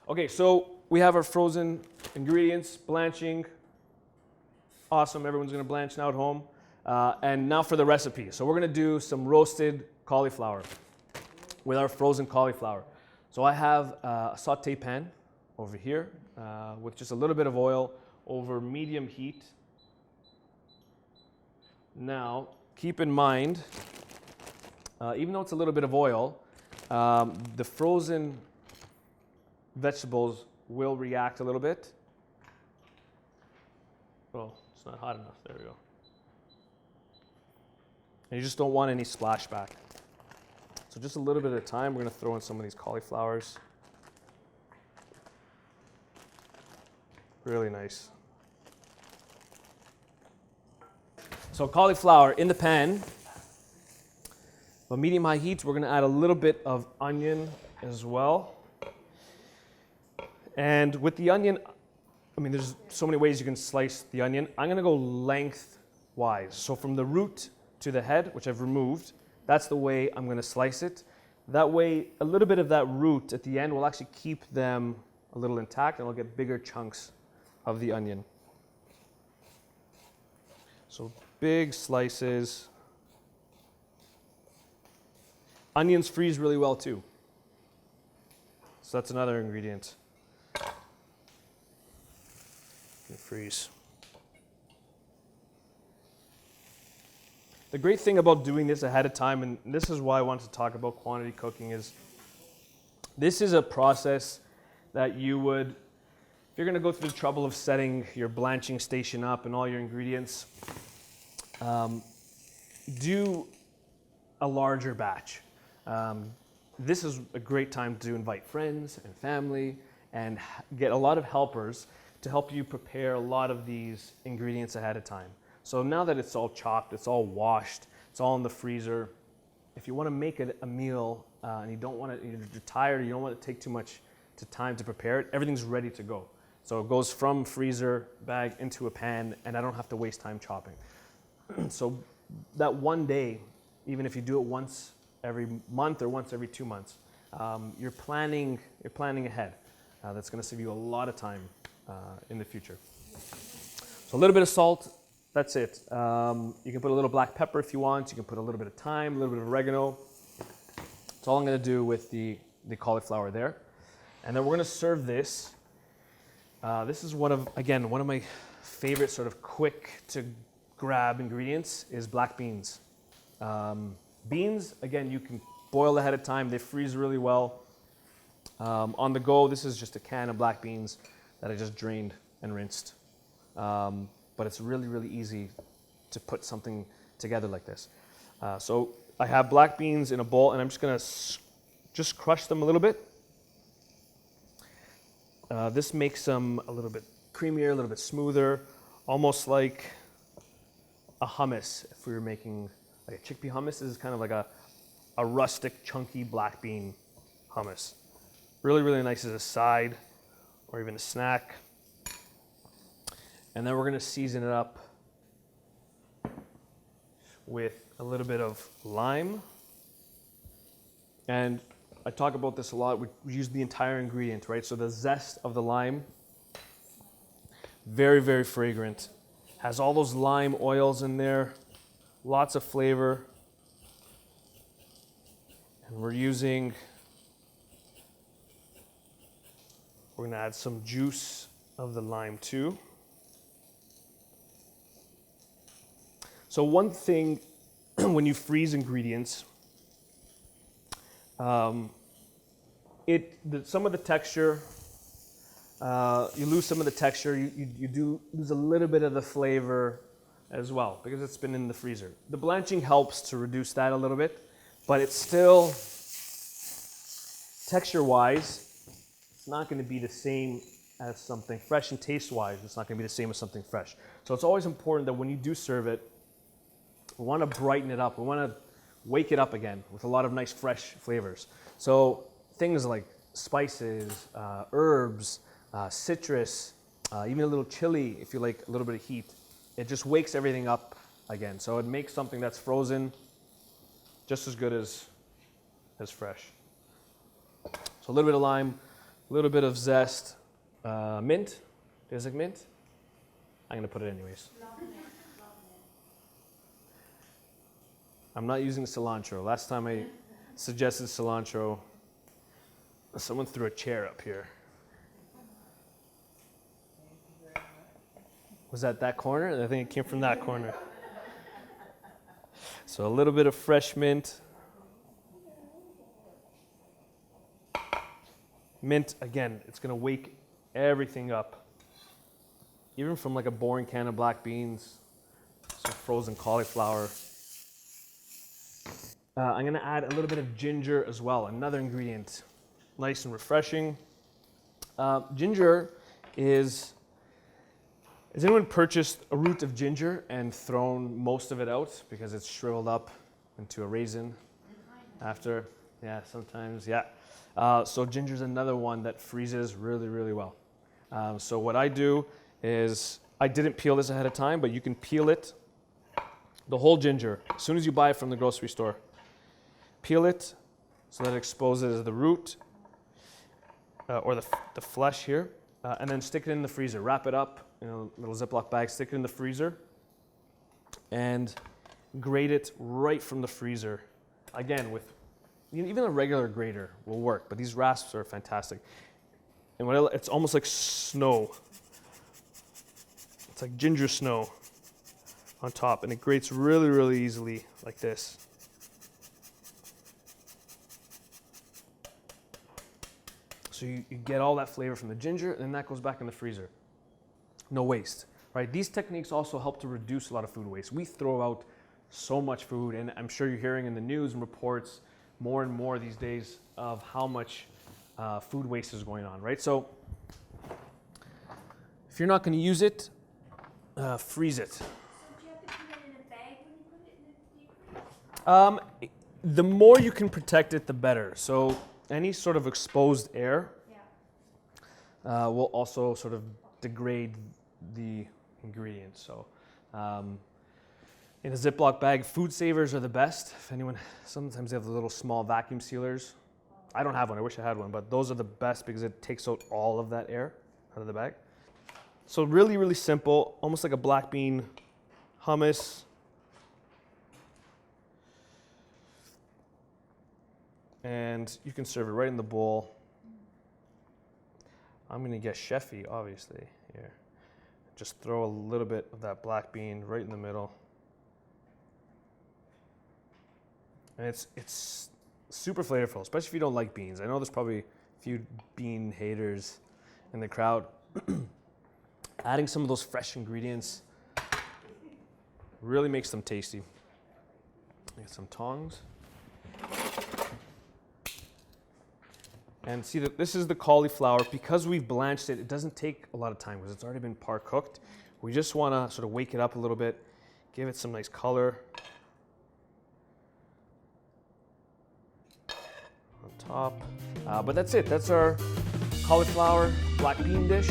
Okay, so we have our frozen ingredients, blanching. Awesome, everyone's gonna blanch now at home. And now for the recipe. So we're gonna do some roasted cauliflower with our frozen cauliflower. So I have a saute pan over here with just a little bit of oil over medium heat. Now, keep in mind, even though it's a little bit of oil, the frozen vegetables will react a little bit. Oh, it's not hot enough. There we go. And you just don't want any splashback. So just a little bit at a time, we're going to throw in some of these cauliflowers. Really nice. So cauliflower in the pan. But medium-high heat, we're going to add a little bit of onion as well. And with the onion, I mean, there's so many ways you can slice the onion. I'm going to go lengthwise. So from the root to the head, which I've removed, that's the way I'm going to slice it. That way, a little bit of that root at the end will actually keep them a little intact, and I'll get bigger chunks of the onion. So big slices. Onions freeze really well too. So that's another ingredient. Can freeze. The great thing about doing this ahead of time, and this is why I wanted to talk about quantity cooking, is this is a process that you would, if you're going to go through the trouble of setting your blanching station up and all your ingredients, do a larger batch. This is a great time to invite friends and family and get a lot of helpers to help you prepare a lot of these ingredients ahead of time. So now that it's all chopped, it's all washed, it's all in the freezer, if you want to make it a meal and you don't want to, you're tired, you don't want to take too much time to prepare it, everything's ready to go. So it goes from freezer bag into a pan, and I don't have to waste time chopping. So that one day, even if you do it once every month or once every 2 months, you're planning ahead. That's going to save you a lot of time in the future. So a little bit of salt. That's it. You can put a little black pepper if you want. You can put a little bit of thyme, a little bit of oregano. That's all I'm going to do with the cauliflower there. And then we're going to serve this. This is one of my favorite sort of quick to grab ingredients is black beans. Beans, again, you can boil ahead of time. They freeze really well. On the go, this is just a can of black beans that I just drained and rinsed. But it's really, really easy to put something together like this. So I have black beans in a bowl, and I'm just going to just crush them a little bit. This makes them a little bit creamier, a little bit smoother, almost like a hummus. If we were making like a chickpea hummus, this is kind of like a rustic, chunky black bean hummus. Really, really nice as a side or even a snack. And then we're going to season it up with a little bit of lime. And I talk about this a lot. We use the entire ingredient, right? So the zest of the lime, very, very fragrant. Has all those lime oils in there, lots of flavor. And we're going to add some juice of the lime too. So one thing when you freeze ingredients, some of the texture, you lose some of the texture, you do lose a little bit of the flavor as well because it's been in the freezer. The blanching helps to reduce that a little bit, but it's still, texture-wise, it's not going to be the same as something fresh, and taste-wise, it's not going to be the same as something fresh. So it's always important that when you do serve it, we want to brighten it up. We want to wake it up again with a lot of nice fresh flavors. So things like spices, herbs, citrus, even a little chili if you like a little bit of heat. It just wakes everything up again. So it makes something that's frozen just as good as fresh. So a little bit of lime, A little bit of zest. Mint. There's like mint. I'm going to put it anyways. I'm not using cilantro. Last time I suggested cilantro, someone threw a chair up here. Was that corner? I think it came from that corner. So a little bit of fresh mint. Mint, again, it's going to wake everything up. Even from like a boring can of black beans, some frozen cauliflower. I'm going to add a little bit of ginger as well, another ingredient. Nice and refreshing. Ginger is... Has anyone purchased a root of ginger and thrown most of it out because it's shriveled up into a raisin after? Yeah, sometimes, yeah. So ginger is another one that freezes really, really well. So what I do is, I didn't peel this ahead of time, but you can peel it, the whole ginger, as soon as you buy it from the grocery store. Peel it so that it exposes the root or the flesh here, and then stick it in the freezer. Wrap it up in a little Ziploc bag, stick it in the freezer, and grate it right from the freezer. Again, with even a regular grater will work, but these rasps are fantastic. And it's almost like snow. It's like ginger snow on top, and it grates really, really easily like this. So you get all that flavor from the ginger, and then that goes back in the freezer. No waste, right? These techniques also help to reduce a lot of food waste. We throw out so much food, and I'm sure you're hearing in the news and reports more and more these days of how much food waste is going on, right? So if you're not going to use it, freeze it. So do you have to put it in a bag when you put it in the deep freeze? The more you can protect it, the better. So any sort of exposed air will also sort of degrade the ingredients. So in a Ziploc bag, food savers are the best. If anyone, sometimes they have the little small vacuum sealers. I don't have one, I wish I had one, but those are the best because it takes out all of that air out of the bag. So really, really simple, almost like a black bean hummus. And you can serve it right in the bowl. I'm gonna get chefy, obviously, here. Just throw a little bit of that black bean right in the middle. And it's super flavorful, especially if you don't like beans. I know there's probably a few bean haters in the crowd. Adding some of those fresh ingredients really makes them tasty. Get some tongs. And see that this is the cauliflower. Because we've blanched it, it doesn't take a lot of time because it's already been par cooked. We just want to sort of wake it up a little bit, give it some nice color on top. But that's it. That's our cauliflower black bean dish.